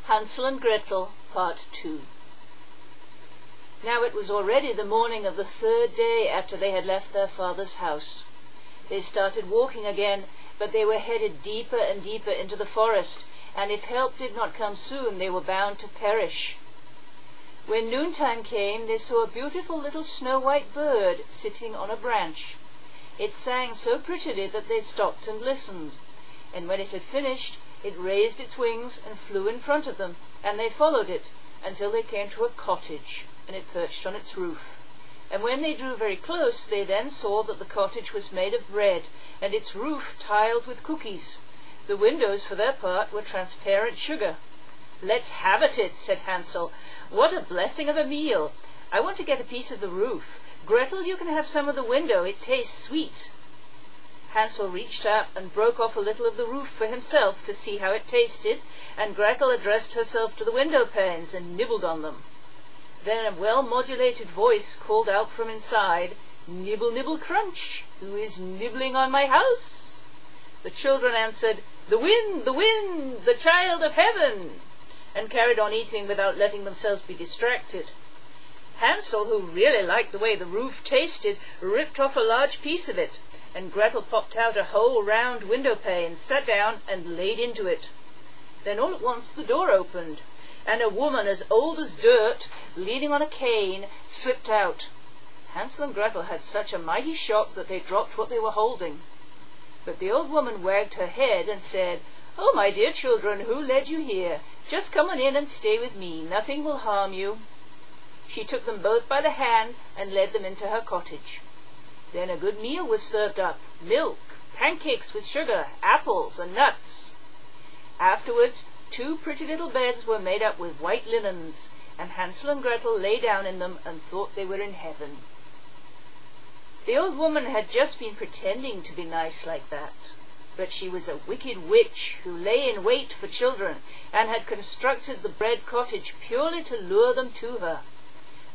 Hansel and Gretel, Part 2. Now it was already the morning of the third day after they had left their father's house. They started walking again, but they were headed deeper and deeper into the forest, and if help did not come soon, they were bound to perish. When noontime came, they saw a beautiful little snow-white bird sitting on a branch. It sang so prettily that they stopped and listened, and when it had finished, it raised its wings and flew in front of them, and they followed it until they came to a cottage, and it perched on its roof. And when they drew very close, they then saw that the cottage was made of bread, and its roof tiled with cookies. The windows, for their part, were transparent sugar. "Let's have at it," said Hansel. "What a blessing of a meal! I want to get a piece of the roof. Gretel, you can have some of the window. It tastes sweet." Hansel reached up and broke off a little of the roof for himself to see how it tasted, and Gretel addressed herself to the window panes and nibbled on them. Then a well-modulated voice called out from inside, "Nibble, nibble, crunch! Who is nibbling on my house?" The children answered, the wind, the child of heaven," and carried on eating without letting themselves be distracted. Hansel, who really liked the way the roof tasted, ripped off a large piece of it, and Gretel popped out a whole round window pane, sat down, and laid into it. Then all at once the door opened, and a woman as old as dirt, leaning on a cane, slipped out. Hansel and Gretel had such a mighty shock that they dropped what they were holding. But the old woman wagged her head and said, "Oh, my dear children, who led you here? Just come on in and stay with me. Nothing will harm you." She took them both by the hand and led them into her cottage. Then a good meal was served up, milk, pancakes with sugar, apples, and nuts. Afterwards, 2 pretty little beds were made up with white linens, and Hansel and Gretel lay down in them and thought they were in heaven. The old woman had just been pretending to be nice like that, but she was a wicked witch who lay in wait for children and had constructed the bread cottage purely to lure them to her.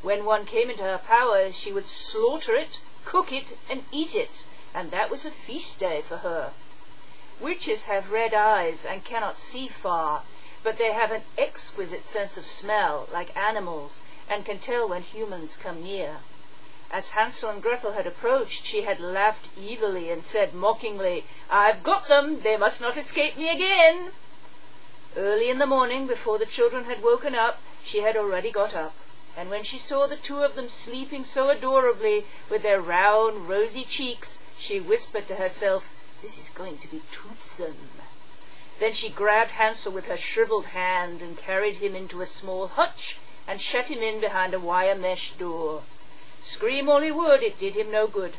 When one came into her power, she would slaughter it, cook it, and eat it, and that was a feast day for her. Witches have red eyes and cannot see far, but they have an exquisite sense of smell, like animals, and can tell when humans come near. As Hansel and Gretel had approached, she had laughed evilly and said mockingly, "I've got them, they must not escape me again." Early in the morning, before the children had woken up, she had already got up, and when she saw the 2 of them sleeping so adorably with their round, rosy cheeks, she whispered to herself, "This is going to be toothsome." Then she grabbed Hansel with her shriveled hand and carried him into a small hutch and shut him in behind a wire mesh door. Scream all he would, it did him no good.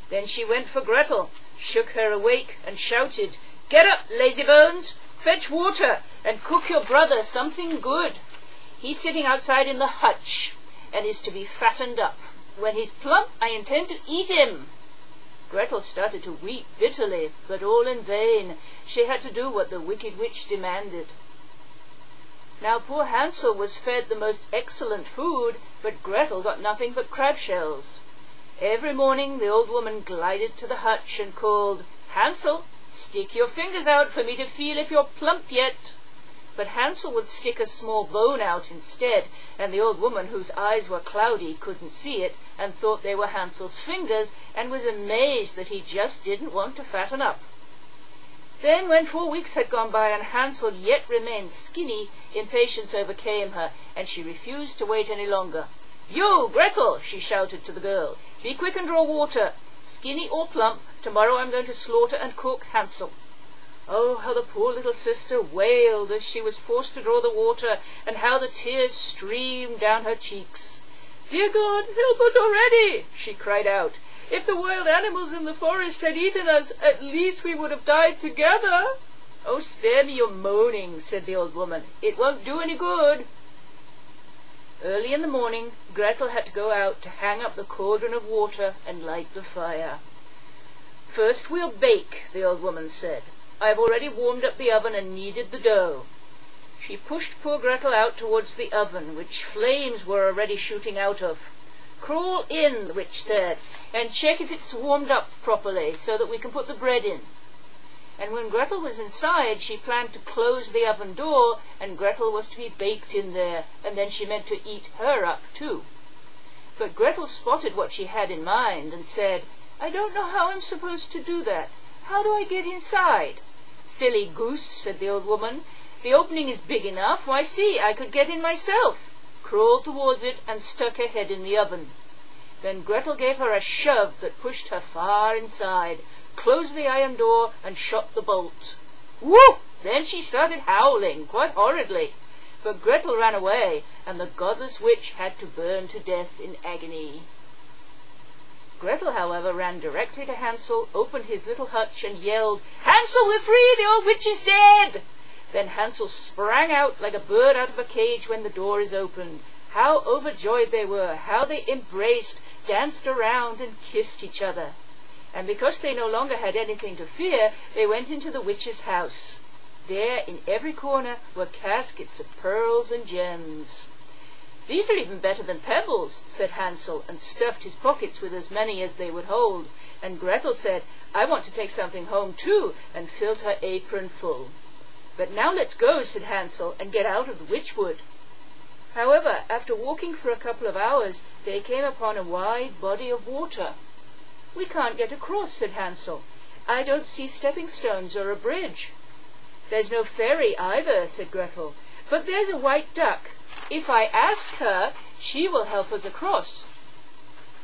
Then she went for Gretel, shook her awake, and shouted, "Get up, lazybones! Fetch water, and cook your brother something good. He's sitting outside in the hutch, and is to be fattened up. When he's plump, I intend to eat him." Gretel started to weep bitterly, but all in vain. She had to do what the wicked witch demanded. Now poor Hansel was fed the most excellent food, but Gretel got nothing but crab shells. Every morning the old woman glided to the hutch and called, "Hansel, stick your fingers out for me to feel if you're plump yet." But Hansel would stick a small bone out instead, and the old woman, whose eyes were cloudy, couldn't see it, and thought they were Hansel's fingers, and was amazed that he just didn't want to fatten up. Then, when 4 weeks had gone by and Hansel yet remained skinny, impatience overcame her, and she refused to wait any longer. "You, Gretel," she shouted to the girl, "be quick and draw water. Skinny or plump, tomorrow I'm going to slaughter and cook Hansel." Oh, how the poor little sister wailed as she was forced to draw the water, and how the tears streamed down her cheeks. "Dear God, help us already!" she cried out. "If the wild animals in the forest had eaten us, at least we would have died together." "Oh, spare me your moaning," said the old woman. "It won't do any good." Early in the morning, Gretel had to go out to hang up the cauldron of water and light the fire. "First we'll bake," the old woman said. "I have already warmed up the oven and kneaded the dough." She pushed poor Gretel out towards the oven, which flames were already shooting out of. "Crawl in," the witch said, "and check if it's warmed up properly, so that we can put the bread in." And when Gretel was inside, she planned to close the oven door, and Gretel was to be baked in there, and then she meant to eat her up too. But Gretel spotted what she had in mind and said, "I don't know how I'm supposed to do that. How do I get inside?" "Silly goose," said the old woman. "The opening is big enough. Why, see, I could get in myself," crawled towards it and stuck her head in the oven. Then Gretel gave her a shove that pushed her far inside, closed the iron door, and shot the bolt. Whoo! Then she started howling, quite horridly. But Gretel ran away, and the godless witch had to burn to death in agony. Gretel, however, ran directly to Hansel, opened his little hutch, and yelled, "Hansel, we're free! The old witch is dead!" Then Hansel sprang out like a bird out of a cage when the door is opened. How overjoyed they were! How they embraced, danced around, and kissed each other. And because they no longer had anything to fear, they went into the witch's house. There, in every corner, were caskets of pearls and gems. "These are even better than pebbles," said Hansel, and stuffed his pockets with as many as they would hold. And Gretel said, "I want to take something home too," and filled her apron full. "But now let's go," said Hansel, "and get out of the witchwood." However, after walking for a couple of hours, they came upon a wide body of water. "We can't get across," said Hansel. "I don't see stepping stones or a bridge." "There's no ferry either," said Gretel, "but there's a white duck. If I ask her, she will help us across."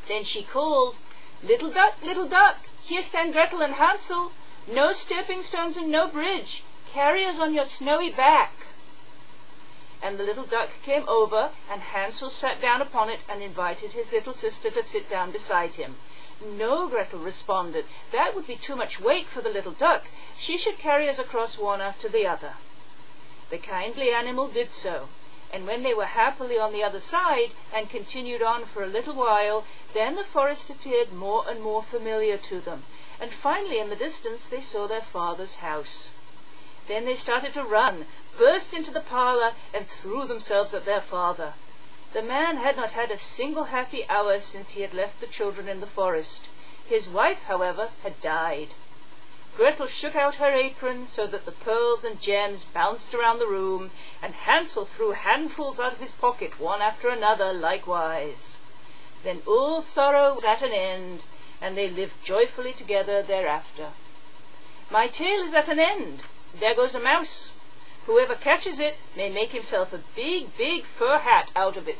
Then she called, little duck, here stand Gretel and Hansel. No stepping stones and no bridge. Carry us on your snowy back." And the little duck came over, and Hansel sat down upon it and invited his little sister to sit down beside him. "No," Gretel responded, "that would be too much weight for the little duck. She should carry us across one after the other." The kindly animal did so, and when they were happily on the other side, and continued on for a little while, then the forest appeared more and more familiar to them, and finally in the distance they saw their father's house. Then they started to run, burst into the parlour, and threw themselves at their father. The man had not had a single happy hour since he had left the children in the forest. His wife, however, had died. Gretel shook out her apron so that the pearls and gems bounced around the room, and Hansel threw handfuls out of his pocket, one after another, likewise. Then all sorrow was at an end, and they lived joyfully together thereafter. My tale is at an end. There goes a mouse. Whoever catches it may make himself a big, big fur hat out of it.